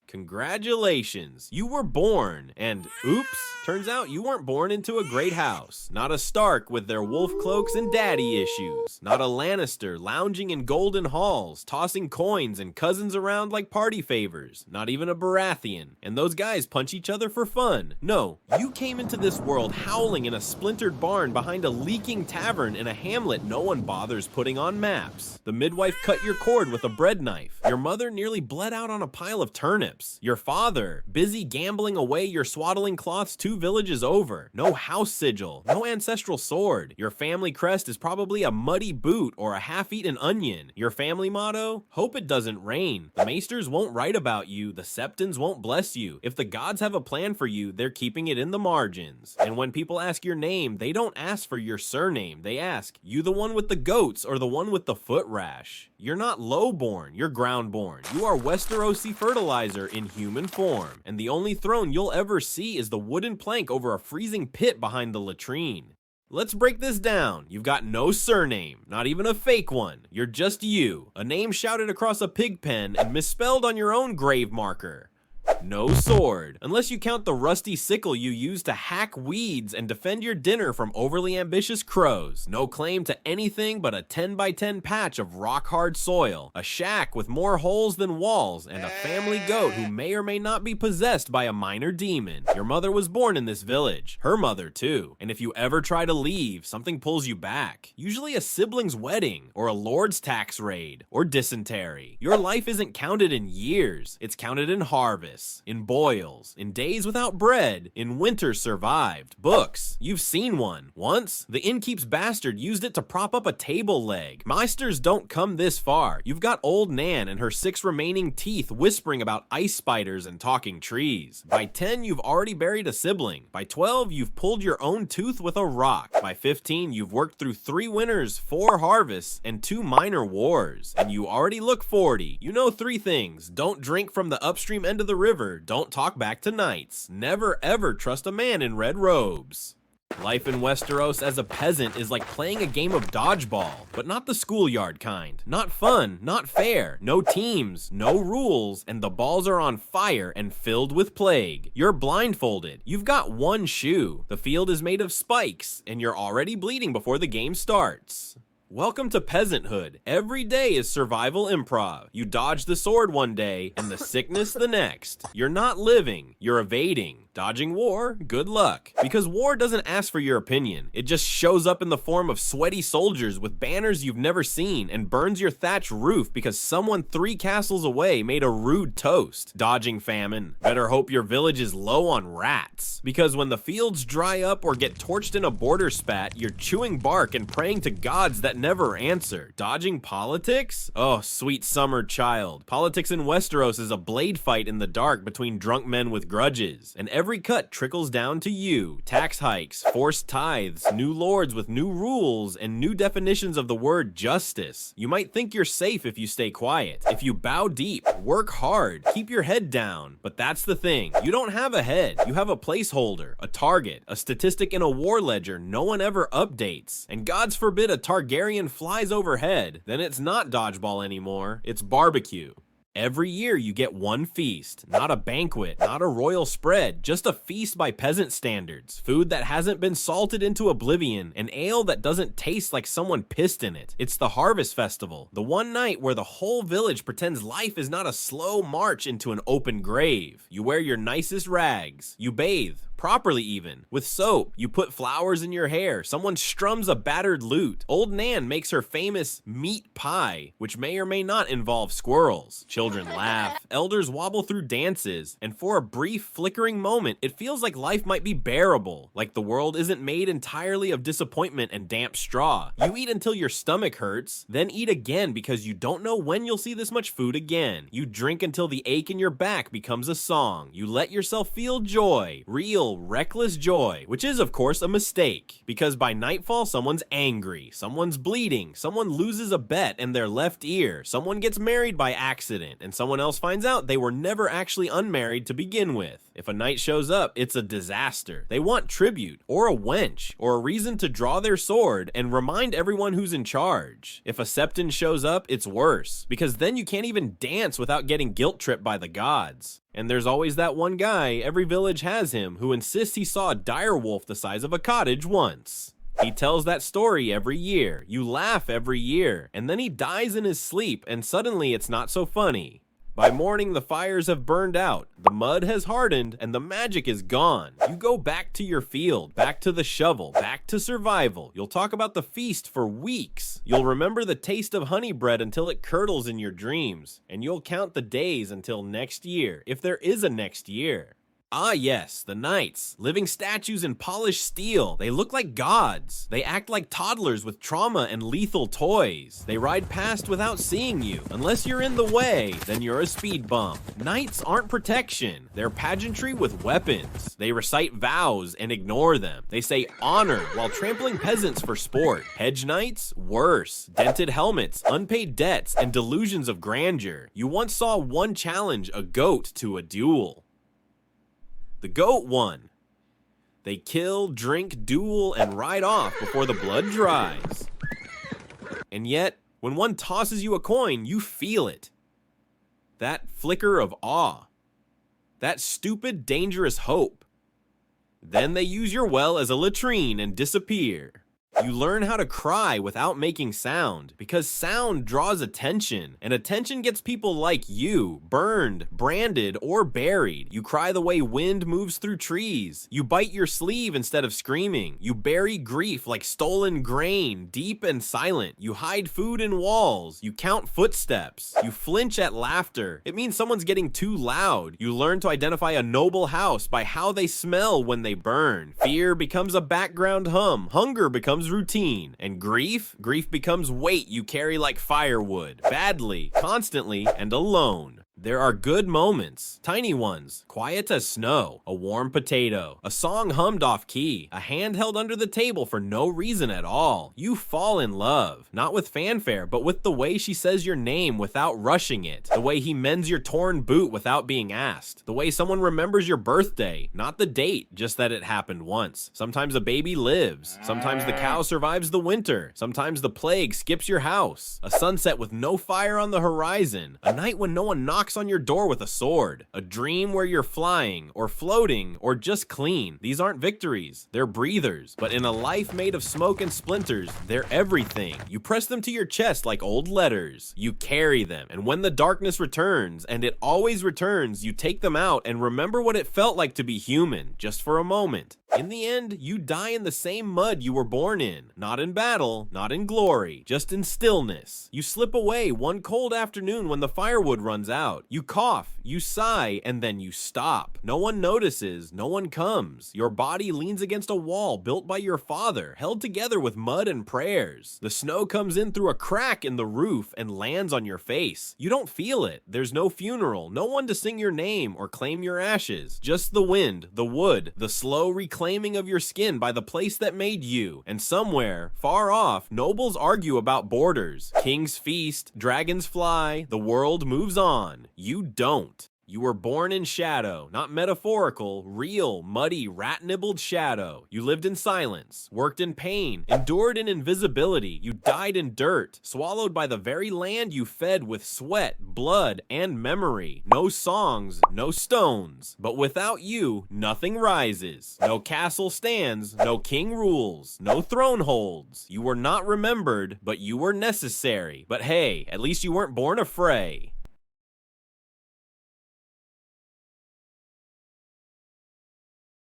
Congratulations, you were born, and oops, turns out you weren't born into a great house. Not a Stark with their wolf cloaks and daddy issues. Not a Lannister lounging in golden halls, tossing coins and cousins around like party favors. Not even a Baratheon, and those guys punch each other for fun. No, you came into this world howling in a splintered barn behind a leaking tavern in a hamlet no one bothers putting on maps. The midwife cut your cord with a bread knife. Your mother nearly bled out on a pile of turnips. Your father, busy gambling away your swaddling cloths 2 villages over. No house sigil, no ancestral sword. Your family crest is probably a muddy boot or a half-eaten onion. Your family motto? Hope it doesn't rain. The maesters won't write about you, the septons won't bless you. If the gods have a plan for you, they're keeping it in the margins. And when people ask your name, they don't ask for your surname. They ask, you the one with the goats or the one with the foot rash? You're not lowborn, you're groundborn. You are Westerosi fertilizer in human form, and the only throne you'll ever see is the wooden plank over a freezing pit behind the latrine. Let's break this down. You've got no surname, not even a fake one. You're just you, a name shouted across a pig pen and misspelled on your own grave marker. No sword, unless you count the rusty sickle you use to hack weeds and defend your dinner from overly ambitious crows. No claim to anything but a 10 by 10 patch of rock-hard soil, a shack with more holes than walls, and a family goat who may or may not be possessed by a minor demon. Your mother was born in this village, her mother too, and if you ever try to leave, something pulls you back. Usually a sibling's wedding, or a lord's tax raid, or dysentery. Your life isn't counted in years, it's counted in harvest. In boils, in days without bread, in winter survived. Books, you've seen one. Once, the innkeep's bastard used it to prop up a table leg. Meisters don't come this far. You've got old Nan and her 6 remaining teeth whispering about ice spiders and talking trees. By 10, you've already buried a sibling. By 12, you've pulled your own tooth with a rock. By 15, you've worked through 3 winters, 4 harvests, and 2 minor wars. And you already look 40. You know 3 things. Don't drink from the upstream end of the river. Don't talk back to knights. Never ever trust a man in red robes. Life in Westeros as a peasant is like playing a game of dodgeball, but not the schoolyard kind. Not fun, not fair, no teams, no rules, and the balls are on fire and filled with plague. You're blindfolded, you've got 1 shoe, the field is made of spikes, and you're already bleeding before the game starts. Welcome to peasanthood. Every day is survival improv. You dodge the sword one day and the sickness the next. You're not living, you're evading. Dodging war? Good luck. Because war doesn't ask for your opinion. It just shows up in the form of sweaty soldiers with banners you've never seen and burns your thatch roof because someone 3 castles away made a rude toast. Dodging famine. Better hope your village is low on rats. Because when the fields dry up or get torched in a border spat, you're chewing bark and praying to gods that never answer. Dodging politics? Oh, sweet summer child. Politics in Westeros is a blade fight in the dark between drunk men with grudges. And every cut trickles down to you. Tax hikes, forced tithes, new lords with new rules, and new definitions of the word justice. You might think you're safe if you stay quiet. If you bow deep, work hard, keep your head down. But that's the thing. You don't have a head. You have a placeholder, a target, a statistic in a war ledger no one ever updates. And God's forbid a Targaryen flies overhead, then it's not dodgeball anymore. It's barbecue. Every year you get 1 feast, not a banquet, not a royal spread, just a feast by peasant standards. Food that hasn't been salted into oblivion, an ale that doesn't taste like someone pissed in it. It's the harvest festival, the one night where the whole village pretends life is not a slow march into an open grave. You wear your nicest rags, you bathe, properly even, with soap. You put flowers in your hair, someone strums a battered lute. Old Nan makes her famous meat pie, which may or may not involve squirrels. Children laugh, elders wobble through dances, and for a brief flickering moment, it feels like life might be bearable, like the world isn't made entirely of disappointment and damp straw. You eat until your stomach hurts, then eat again because you don't know when you'll see this much food again. You drink until the ache in your back becomes a song. You let yourself feel joy, real, reckless joy, which is of course a mistake, because by nightfall someone's angry, someone's bleeding, someone loses a bet in their left ear, someone gets married by accident, and someone else finds out they were never actually unmarried to begin with. If a knight shows up, it's a disaster. They want tribute, or a wench, or a reason to draw their sword and remind everyone who's in charge. If a septon shows up, it's worse, because then you can't even dance without getting guilt tripped by the gods. And there's always that one guy, every village has him, who insists he saw a dire wolf the size of a cottage once. He tells that story every year, you laugh every year, and then he dies in his sleep and suddenly it's not so funny. By morning, the fires have burned out, the mud has hardened, and the magic is gone. You go back to your field, back to the shovel, back to survival. You'll talk about the feast for weeks. You'll remember the taste of honey bread until it curdles in your dreams, and you'll count the days until next year, if there is a next year. Ah yes, the knights, living statues in polished steel. They look like gods. They act like toddlers with trauma and lethal toys. They ride past without seeing you. Unless you're in the way, then you're a speed bump. Knights aren't protection. They're pageantry with weapons. They recite vows and ignore them. They say honor while trampling peasants for sport. Hedge knights? Worse. Dented helmets, unpaid debts, and delusions of grandeur. You once saw one challenge a goat to a duel. The goat won. They kill, drink, duel, and ride off before the blood dries. And yet, when one tosses you a coin, you feel it. That flicker of awe. That stupid, dangerous hope. Then they use your well as a latrine and disappear. You learn how to cry without making sound, because sound draws attention, and attention gets people like you, burned, branded, or buried. You cry the way wind moves through trees. You bite your sleeve instead of screaming. You bury grief like stolen grain, deep and silent. You hide food in walls. You count footsteps. You flinch at laughter. It means someone's getting too loud. You learn to identify a noble house by how they smell when they burn. Fear becomes a background hum. Hunger becomes routine. And grief becomes weight you carry like firewood, badly, constantly, and alone. There are good moments, tiny ones, quiet as snow, a warm potato, a song hummed off key, a hand held under the table for no reason at all. You fall in love, not with fanfare, but with the way she says your name without rushing it, the way he mends your torn boot without being asked, the way someone remembers your birthday, not the date, just that it happened once. Sometimes a baby lives, sometimes the cow survives the winter, sometimes the plague skips your house, a sunset with no fire on the horizon, a night when no one knocks on your door with a sword, a dream where you're flying or floating or just clean. These aren't victories, they're breathers, but in a life made of smoke and splinters, they're everything. You press them to your chest like old letters. You carry them, and when the darkness returns, and it always returns, you take them out and remember what it felt like to be human, just for a moment. In the end, you die in the same mud you were born in. Not in battle, not in glory, just in stillness. You slip away one cold afternoon when the firewood runs out. You cough, you sigh, and then you stop. No one notices, no one comes. Your body leans against a wall built by your father, held together with mud and prayers. The snow comes in through a crack in the roof and lands on your face. You don't feel it. There's no funeral, no one to sing your name or claim your ashes. Just the wind, the wood, the slow reclaiming of your skin by the place that made you. And somewhere, far off, nobles argue about borders. Kings feast, dragons fly, the world moves on. You don't. You were born in shadow, not metaphorical, real, muddy, rat-nibbled shadow. You lived in silence, worked in pain, endured in invisibility. You died in dirt, swallowed by the very land you fed with sweat, blood, and memory. No songs, no stones. But without you, nothing rises. No castle stands, no king rules, no throne holds. You were not remembered, but you were necessary. But hey, at least you weren't born a fray.